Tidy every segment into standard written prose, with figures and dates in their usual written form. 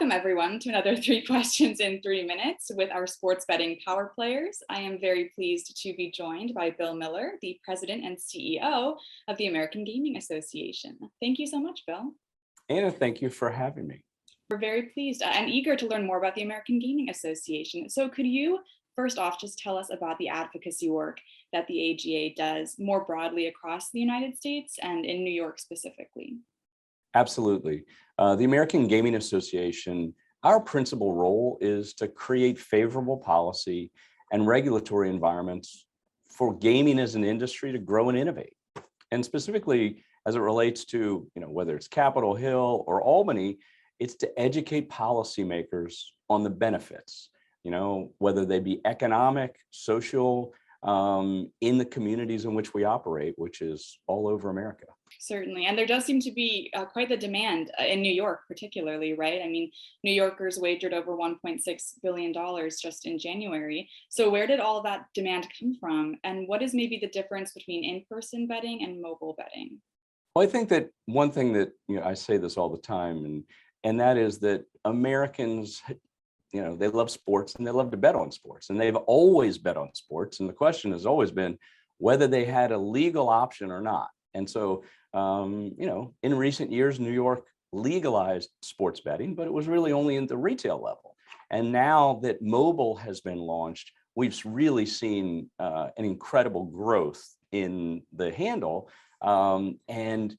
Welcome everyone to another 3 questions in 3 minutes with our sports betting power players. I am very pleased to be joined by Bill Miller, the president and CEO of the American Gaming Association. Thank you so much, Bill. Anna, thank you for having me. We're very pleased and eager to learn more about the American Gaming Association. So could you first off just tell us about the advocacy work that the AGA does more broadly across the United States and in New York specifically? Absolutely. The American Gaming Association, our principal role is to create favorable policy and regulatory environments for gaming as an industry to grow and innovate. And specifically, as it relates to, whether it's Capitol Hill or Albany, it's to educate policymakers on the benefits, whether they be economic, social, in the communities in which we operate, which is all over America. Certainly. And there does seem to be quite the demand in New York, particularly, right? I mean, New Yorkers wagered over $1.6 billion just in January. So where did all that demand come from? And what is maybe the difference between in-person betting and mobile betting? Well, I think that one thing that, I say this all the time, and that is that Americans, they love sports and they love to bet on sports, and they've always bet on sports. And the question has always been whether they had a legal option or not. And so, in recent years, New York legalized sports betting, but it was really only in the retail level. And now that mobile has been launched, we've really seen an incredible growth in the handle. And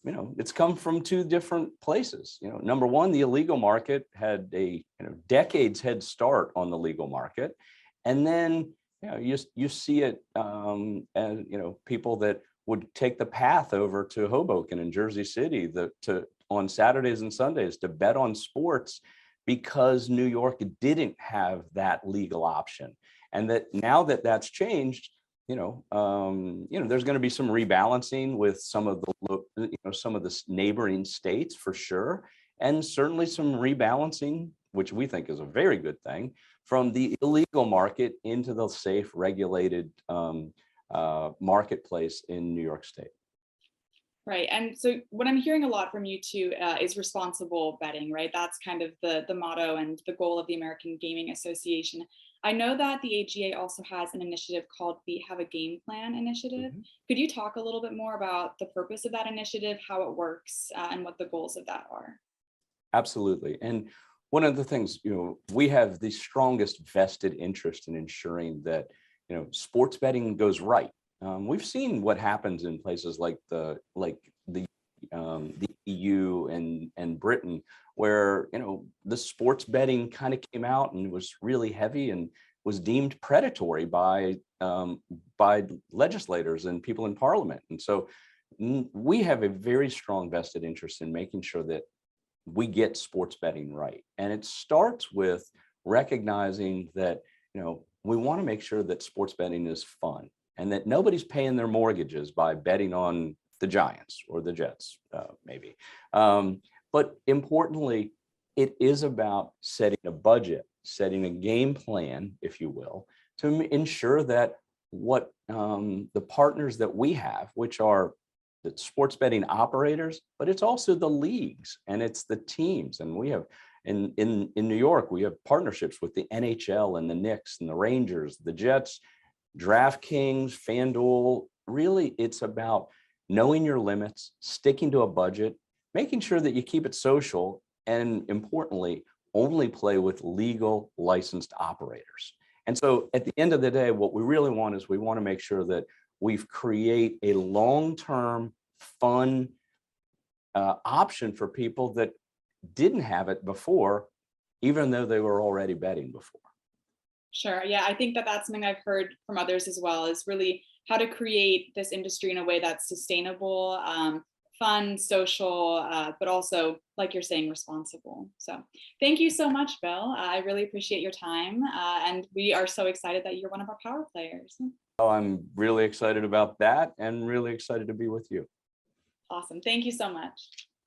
it's come from two different places. Number one, the illegal market had a decades head start on the legal market. And then, you see it as, people that would take the path over to Hoboken and Jersey City on Saturdays and Sundays to bet on sports because New York didn't have that legal option. And that now that that's changed, there's going to be some rebalancing with some of the neighboring states for sure, and certainly some rebalancing, which we think is a very good thing, from the illegal market into the safe, regulated marketplace in New York State. Right. And so what I'm hearing a lot from you too is responsible betting, right? That's kind of the motto and the goal of the American Gaming Association. I know that the AGA also has an initiative called the Have a Game Plan initiative. Could you talk a little bit more about the purpose of that initiative, how it works, and what the goals of that are? Absolutely. And one of the things, we have the strongest vested interest in ensuring that, sports betting goes right. We've seen what happens in places like the EU and Britain, where the sports betting kind of came out and was really heavy and was deemed predatory by legislators and people in Parliament. And so we have a very strong vested interest in making sure that we get sports betting right. And it starts with recognizing that we want to make sure that sports betting is fun and that nobody's paying their mortgages by betting on the Giants or the Jets, maybe. But importantly, it is about setting a budget, setting a game plan, if you will, to ensure that what the partners that we have, which are the sports betting operators, but it's also the leagues and it's the teams. And we have in New York, we have partnerships with the NHL and the Knicks and the Rangers, the Jets, DraftKings, FanDuel. Really, it's about knowing your limits, sticking to a budget, making sure that you keep it social, and importantly, only play with legal licensed operators. And so at the end of the day, what we really want is we want to make sure that we've create a long-term fun option for people that didn't have it before, even though they were already betting before. Sure. Yeah, I think that that's something I've heard from others as well, is really how to create this industry in a way that's sustainable, fun, social, but also, like you're saying, responsible. So thank you so much, Bill. I really appreciate your time. And we are so excited that you're one of our power players. Oh, I'm really excited about that and really excited to be with you. Awesome. Thank you so much.